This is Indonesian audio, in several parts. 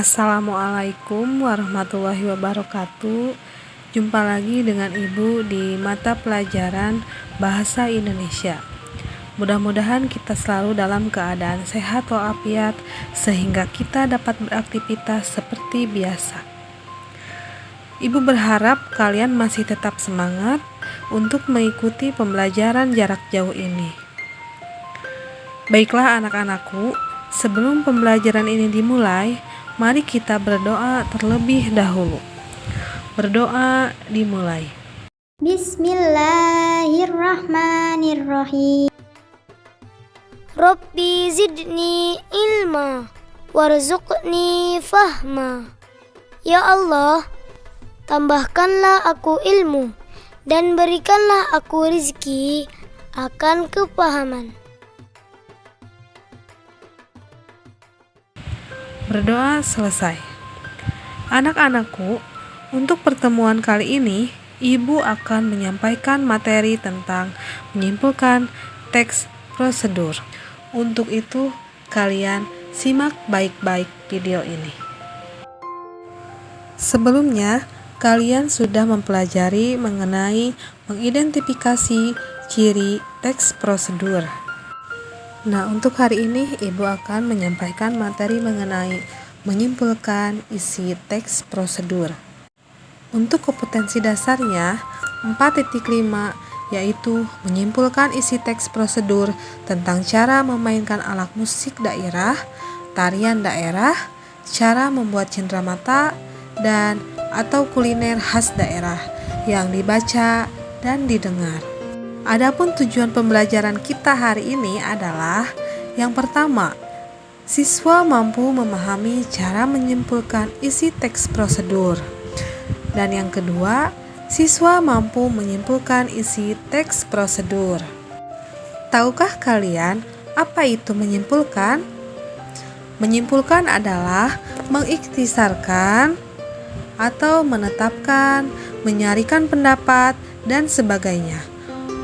Assalamualaikum warahmatullahi wabarakatuh. Jumpa lagi dengan Ibu di mata pelajaran Bahasa Indonesia. Mudah-mudahan kita selalu dalam keadaan sehat walafiat sehingga kita dapat beraktivitas seperti biasa. Ibu berharap kalian masih tetap semangat untuk mengikuti pembelajaran jarak jauh ini. Baiklah anak-anakku, sebelum pembelajaran ini dimulai, mari kita berdoa terlebih dahulu. Berdoa dimulai. Bismillahirrahmanirrahim. Rabbi zidni ilma warzuqni fahma. Ya Allah, tambahkanlah aku ilmu dan berikanlah aku rizki akan kepahaman. Berdoa selesai. Anak-anakku, untuk pertemuan kali ini, Ibu akan menyampaikan materi tentang menyimpulkan teks prosedur. Untuk itu, kalian simak baik-baik video ini. Sebelumnya, kalian sudah mempelajari mengenai mengidentifikasi ciri teks prosedur. Nah, untuk hari ini Ibu akan menyampaikan materi mengenai menyimpulkan isi teks prosedur. Untuk kompetensi dasarnya 4.5 yaitu menyimpulkan isi teks prosedur tentang cara memainkan alat musik daerah, tarian daerah, cara membuat cenderamata dan atau kuliner khas daerah yang dibaca dan didengar. Adapun tujuan pembelajaran kita hari ini adalah yang pertama, siswa mampu memahami cara menyimpulkan isi teks prosedur. Dan yang kedua, siswa mampu menyimpulkan isi teks prosedur. Tahukah kalian apa itu menyimpulkan? Menyimpulkan adalah mengikhtisarkan atau menetapkan, menyarikan pendapat, dan sebagainya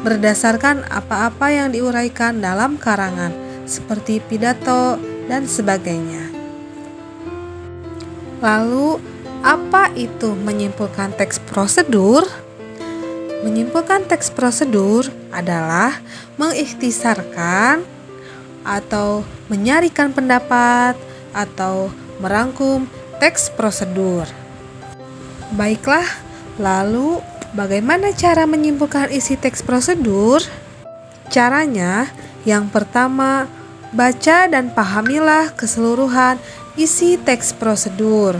berdasarkan apa-apa yang diuraikan dalam karangan seperti pidato dan sebagainya. Lalu, apa itu menyimpulkan teks prosedur? Menyimpulkan teks prosedur adalah mengikhtisarkan atau menyarikan pendapat atau merangkum teks prosedur. Baiklah, lalu bagaimana cara menyimpulkan isi teks prosedur? Caranya, yang pertama, baca dan pahamilah keseluruhan isi teks prosedur.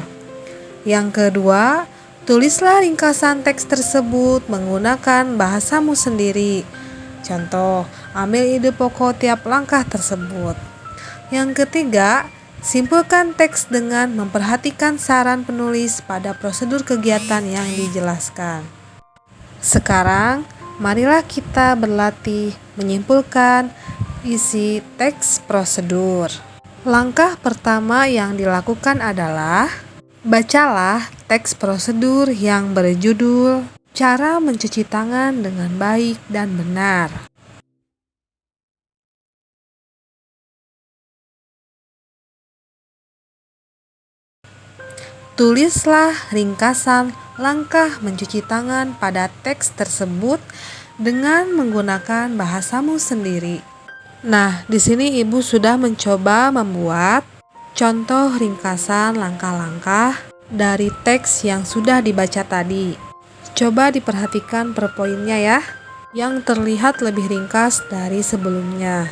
Yang kedua, tulislah ringkasan teks tersebut menggunakan bahasamu sendiri. Contoh, ambil ide pokok tiap langkah tersebut. Yang ketiga, simpulkan teks dengan memperhatikan saran penulis pada prosedur kegiatan yang dijelaskan. Sekarang, marilah kita berlatih menyimpulkan isi teks prosedur. Langkah pertama yang dilakukan adalah bacalah teks prosedur yang berjudul Cara Mencuci Tangan dengan Baik dan Benar. Tulislah ringkasan langkah mencuci tangan pada teks tersebut dengan menggunakan bahasamu sendiri. Nah, di sini Ibu sudah mencoba membuat contoh ringkasan langkah-langkah dari teks yang sudah dibaca tadi. Coba diperhatikan per poinnya ya, yang terlihat lebih ringkas dari sebelumnya.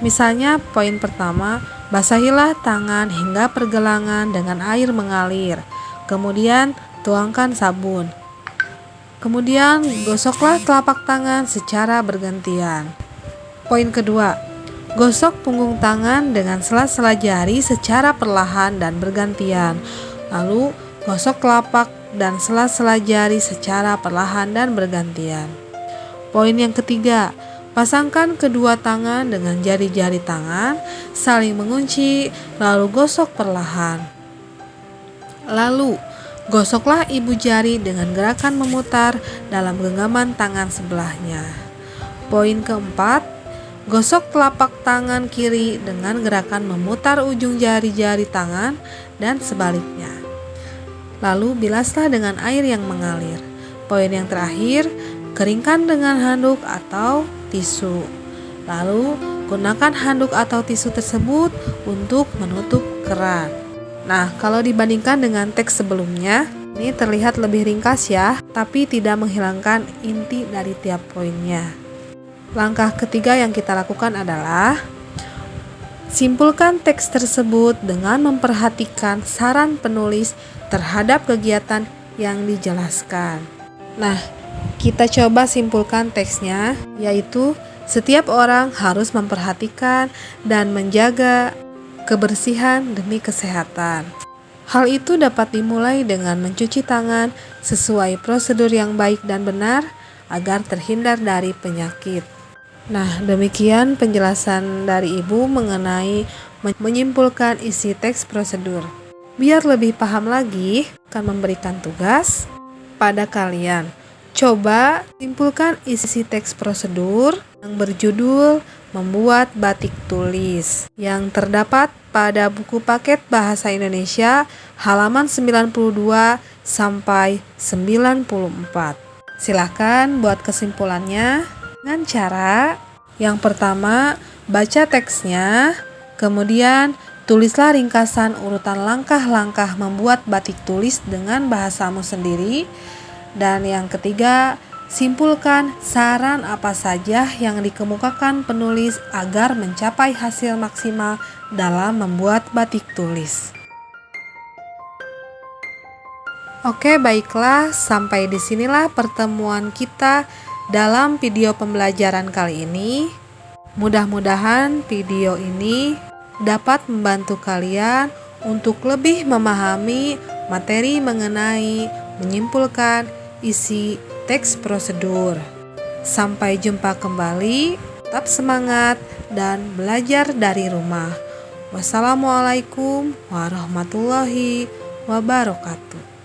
Misalnya poin pertama, basahilah tangan hingga pergelangan dengan air mengalir. Kemudian tuangkan sabun. Kemudian gosoklah telapak tangan secara bergantian. Poin kedua, gosok punggung tangan dengan sela-sela jari secara perlahan dan bergantian. Lalu gosok telapak dan sela-sela jari secara perlahan dan bergantian. Poin yang ketiga, pasangkan kedua tangan dengan jari-jari tangan, saling mengunci, lalu gosok perlahan. Lalu, gosoklah ibu jari dengan gerakan memutar dalam genggaman tangan sebelahnya. Poin keempat, Gosok telapak tangan kiri dengan gerakan memutar ujung jari-jari tangan dan sebaliknya. Lalu bilaslah dengan air yang mengalir. Poin yang terakhir, keringkan dengan handuk atau tisu. Lalu gunakan handuk atau tisu tersebut untuk menutup keran. Nah, kalau dibandingkan dengan teks sebelumnya, ini terlihat lebih ringkas ya, tapi tidak menghilangkan inti dari tiap poinnya. Langkah ketiga yang kita lakukan adalah simpulkan teks tersebut dengan memperhatikan saran penulis terhadap kegiatan yang dijelaskan. Nah, kita coba simpulkan teksnya, yaitu setiap orang harus memperhatikan dan menjaga kebersihan demi kesehatan. Hal itu dapat dimulai dengan mencuci tangan sesuai prosedur yang baik dan benar agar terhindar dari penyakit. Nah, demikian penjelasan dari Ibu mengenai menyimpulkan isi teks prosedur. Biar lebih paham lagi, akan memberikan tugas pada kalian. Coba simpulkan isi teks prosedur yang berjudul Membuat Batik Tulis yang terdapat pada buku paket Bahasa Indonesia halaman 92 sampai 94. Silakan buat kesimpulannya dengan cara yang pertama, baca teksnya, kemudian tulislah ringkasan urutan langkah-langkah membuat batik tulis dengan bahasamu sendiri, dan yang ketiga, simpulkan saran apa saja yang dikemukakan penulis agar mencapai hasil maksimal dalam membuat batik tulis. Oke, baiklah, sampai disinilah pertemuan kita dalam video pembelajaran kali ini. Mudah-mudahan video ini dapat membantu kalian untuk lebih memahami materi mengenai menyimpulkan isi teks prosedur. Sampai jumpa kembali, tetap semangat dan belajar dari rumah. Wassalamualaikum warahmatullahi wabarakatuh.